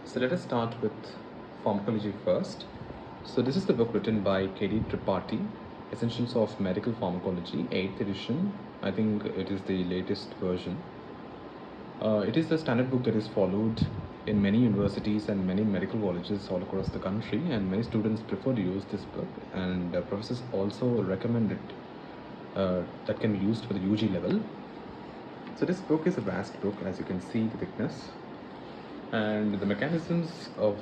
So let us start with pharmacology first. So this is the book written by K.D. Tripathi, Essentials of Medical Pharmacology, 8th edition. I think it is the latest version. It is the standard book that is followed in many universities and many medical colleges all across the country, and many students prefer to use this book, and professors also recommend it that can be used for the UG level. So this book is a vast book, as you can see the thickness, and the mechanisms of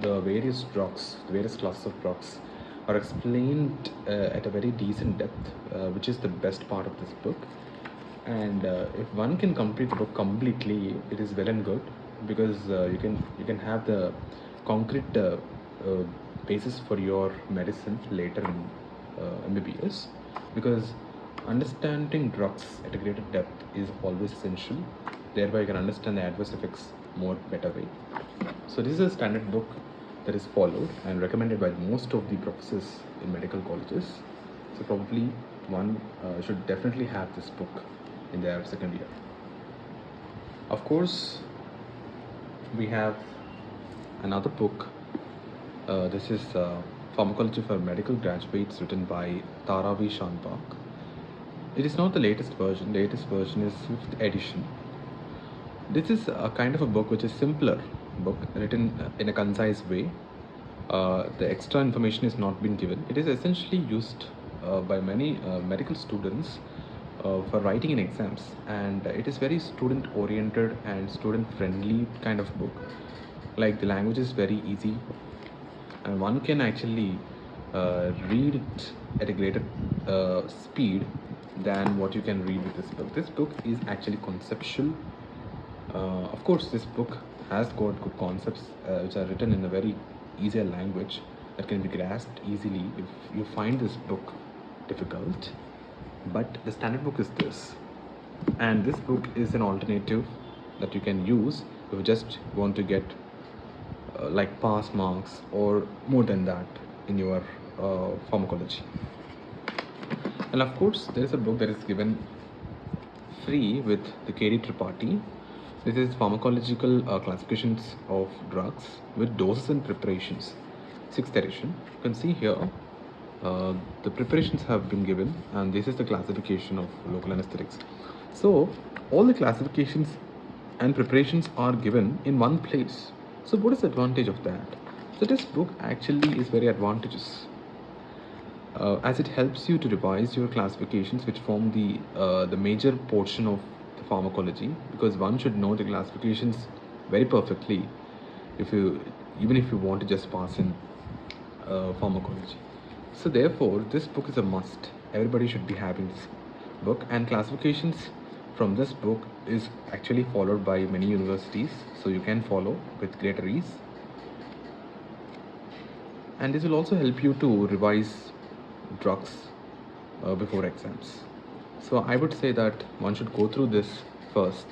the various drugs, the various classes of drugs, are explained at a very decent depth, which is the best part of this book. And if one can complete the book completely, it is well and good, because you can have the concrete basis for your medicine later in MBBS, because understanding drugs at a greater depth is always essential. Thereby you can understand the adverse effects more better way. So this is a standard book that is followed and recommended by most of the professors in medical colleges. So probably one should definitely have this book in their second year. Of course, we have another book. This is Pharmacology for Medical Graduates, written by Taravi Shanbach. It is not the latest version. The latest version is 5th edition. This is a kind of a book which is simpler book, written in a concise way. The extra information is not been given. It is essentially used by many medical students for writing in exams, and it is very student oriented and student friendly kind of book. Like, the language is very easy, and one can actually read it at a greater speed than what you can read with this book. This book is actually conceptual. Of course, this book has got good concepts which are written in a very easier language that can be grasped easily if you find this book difficult. But the standard book is this, and this book is an alternative that you can use if you just want to get like pass marks or more than that in your pharmacology. And of course, there is a book that is given free with the K.D. Tripathi. This is Pharmacological Classifications of Drugs with Doses and Preparations, 6th edition. You can see here the preparations have been given, and this is the classification of local anesthetics. So all the classifications and preparations are given in one place. So what is the advantage of that? So this book actually is very advantageous, as it helps you to revise your classifications, which form the major portion of the pharmacology, because one should know the classifications very perfectly even if you want to just pass in pharmacology. So therefore, this book is a must. Everybody should be having this book, and classifications from this book is actually followed by many universities, so you can follow with greater ease. And this will also help you to revise drugs before exams. So I would say that one should go through this first,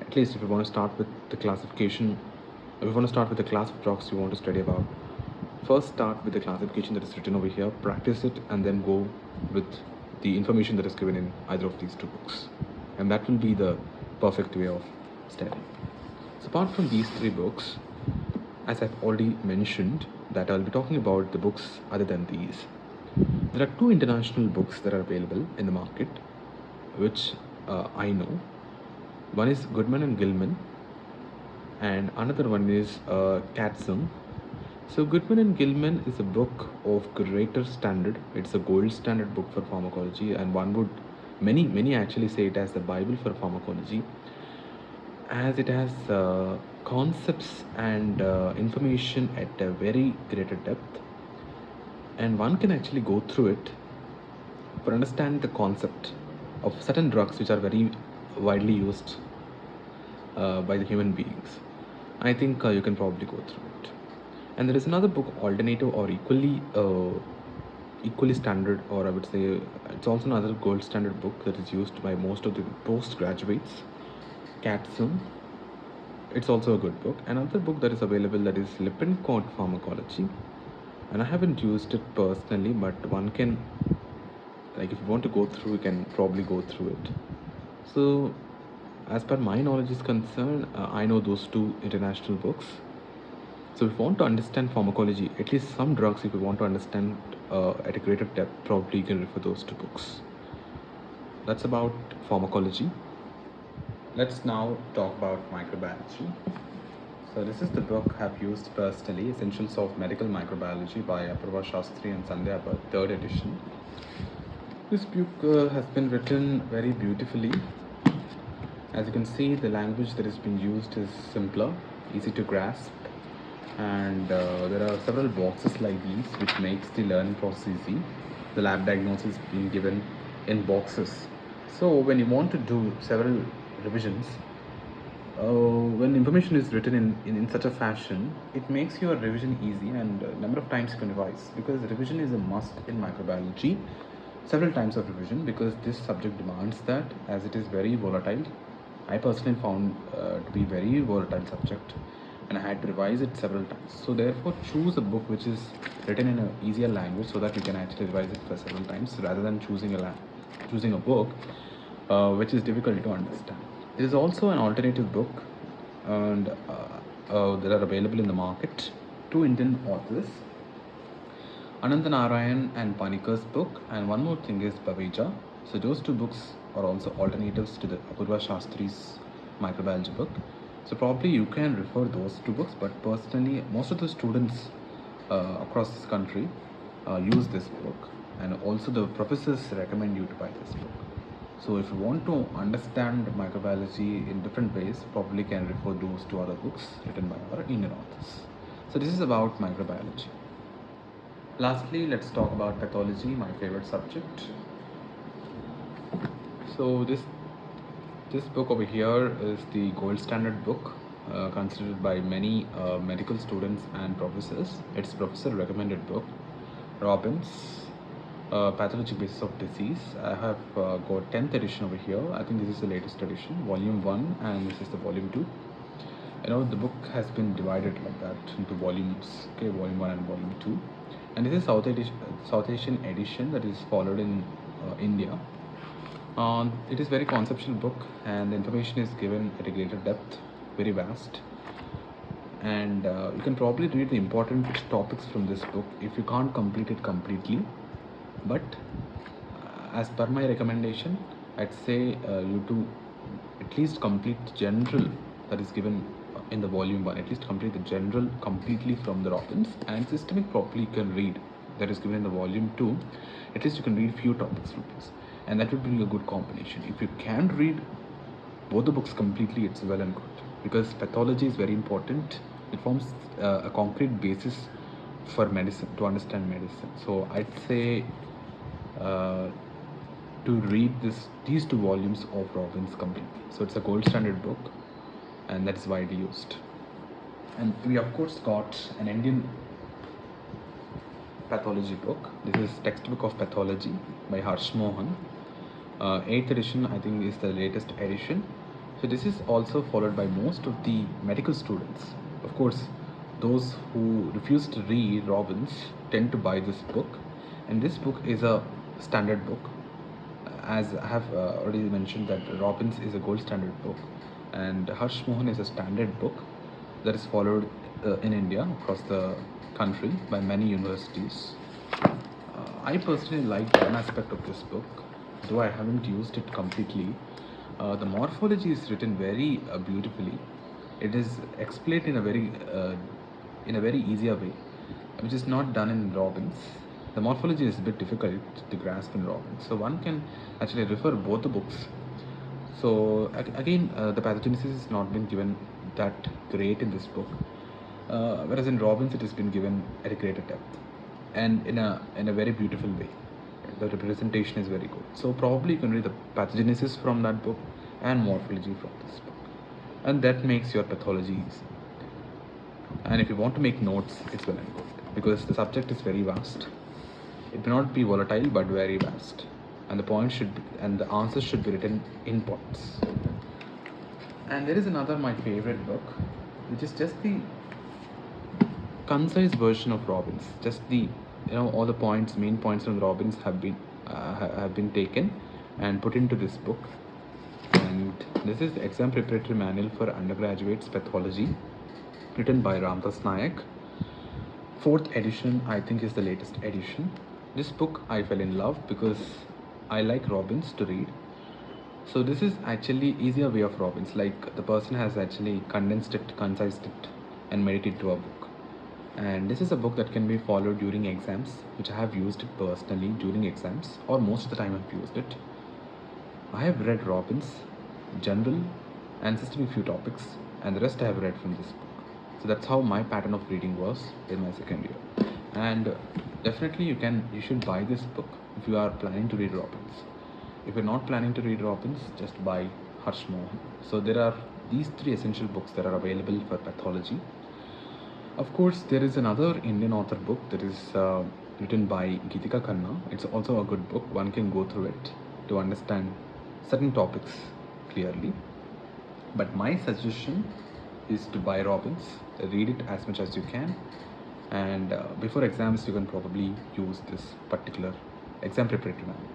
at least if you want to start with the classification, if you want to start with the class of drugs you want to study about. First start with the classification that is written over here, practice it, and then go with the information that is given in either of these two books. And that will be the perfect way of studying. So apart from these three books, as I've already mentioned, that I'll be talking about the books other than these. There are two international books that are available in the market, which I know. One is Goodman and Gilman, and another one is Katzum. So Goodman and Gilman is a book of greater standard. It's a gold standard book for pharmacology, and many actually say it as the Bible for pharmacology, as it has concepts and information at a very greater depth, and one can actually go through it for understanding the concept of certain drugs which are very widely used by the human beings. I think you can probably go through it. And there is another book, alternative or equally standard, or I would say it's also another gold standard book that is used by most of the postgraduates, Katzum. It's also a good book. Another book that is available, that is Lippincott Pharmacology, and I haven't used it personally, but one can, like, if you want to go through, you can probably go through it. So as per my knowledge is concerned, I know those two international books. So if you want to understand pharmacology, at least some drugs, if you want to understand at a greater depth, probably you can refer those two books. That's about pharmacology. Let's now talk about microbiology. So this is the book I've used personally, Essentials of Medical Microbiology by Apurva Shastri and Sandhya Bhatt, 3rd edition. This book has been written very beautifully. As you can see, the language that is being used is simpler, easy to grasp, and there are several boxes like these which makes the learning process easy. The lab diagnosis being given in boxes. So when you want to do several revisions, when information is written in such a fashion, it makes your revision easy, and number of times you can revise, because revision is a must in microbiology. Several times of revision, because this subject demands that, as it is very volatile. I personally found to be very volatile subject, and I had to revise it several times. So therefore, choose a book which is written in an easier language so that you can actually revise it for several times, rather than choosing a book which is difficult to understand. There is also an alternative book, and that are available in the market. Two Indian authors, Ananta Narayan and Panikar's book, and one more thing is Baveja. So those two books are also alternatives to the Apurva Shastri's microbiology book. So probably you can refer those two books, but personally, most of the students across this country use this book, and also the professors recommend you to buy this book. So if you want to understand microbiology in different ways, probably can refer those two other books written by our Indian authors. So this is about microbiology. Lastly, let's talk about pathology, my favorite subject. So this book over here is the gold standard book, considered by many medical students and professors. It's professor recommended book. Robbins, Pathologic Basis of Disease. I have got 10th edition over here. I think this is the latest edition, volume 1, and this is the volume 2. The book has been divided like that into volumes, okay, volume 1 and volume 2. And this is South Asian edition that is followed in India. It is very conceptual book, and the information is given at a greater depth, very vast. And you can probably read the important topics from this book if you can't complete it completely. But as per my recommendation, I'd say you to at least complete the general that is given in the volume 1. At least complete the general completely from the Robbins, and systemic probably you can read that is given in the volume 2. At least you can read few topics from this, and that would be a good combination. If you can read both the books completely, it's well and good, because pathology is very important. It forms a concrete basis for medicine, to understand medicine. So I'd say to read these two volumes of Robbins completely. So it's a gold standard book, and that's widely used. And we of course got an Indian pathology book. This is Textbook of Pathology by Harsh Mohan. 8th edition, I think, is the latest edition. So this is also followed by most of the medical students. Of course, those who refuse to read Robbins tend to buy this book, and this book is a standard book. As I have already mentioned, that Robbins is a gold standard book, and Harsh Mohan is a standard book that is followed in India, across the country, by many universities. I personally like one aspect of this book, though I haven't used it completely. The morphology is written very beautifully. It is explained in a very easier way, which is not done in Robbins. The morphology is a bit difficult to grasp in Robbins, so one can actually refer both the books. So again, the pathogenesis has not been given that great in this book, whereas in Robbins it has been given at a greater depth and in a very beautiful way. The representation is very good. So probably you can read the pathogenesis from that book and morphology from this book, and that makes your pathology easy. And if you want to make notes, it's well and good, because the subject is very vast. It may not be volatile, but very vast, and the answers should be written in points. And there is another my favorite book, which is just the concise version of Robbins. Just the all the main points from Robbins have been taken and put into this book. And this is the exam preparatory manual for undergraduates pathology. written by Ramdas Nayak. Fourth edition, I think, is the latest edition. This book I fell in love because I like Robbins to read. So this is actually easier way of Robbins, like the person has actually condensed it, concised it, and made it into a book. And this is a book that can be followed during exams, which I have used it personally during exams, or most of the time I've used it. I have read Robbins, general, and systemic few topics, and the rest I have read from this book. So that's how my pattern of reading was in my second year. And definitely you should buy this book if you are planning to read Robbins. If you're not planning to read Robbins, just buy Harsh Mohan. So there are these three essential books that are available for pathology. Of course, there is another Indian author book that is written by Geetika Khanna. It's also a good book. One can go through it to understand certain topics clearly. But my suggestion is to buy Robbins, read it as much as you can, and before exams you can probably use this particular exam preparatory manual.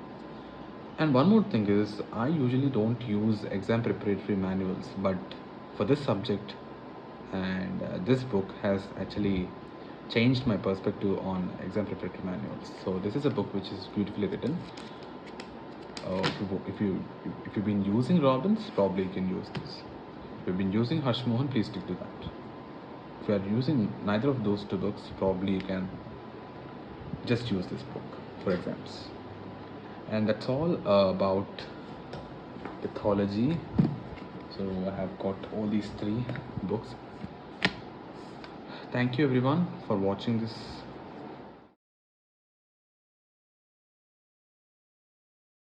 And one more thing is, I usually don't use exam preparatory manuals, but for this subject and this book has actually changed my perspective on exam preparatory manuals. So this is a book which is beautifully written. If you've been using Robbins, probably you can use this. If you've been using Harsh Mohan, please stick to that. If you are using neither of those two books, probably you can just use this book for exams. And that's all about pathology. So I have got all these three books. Thank you everyone for watching this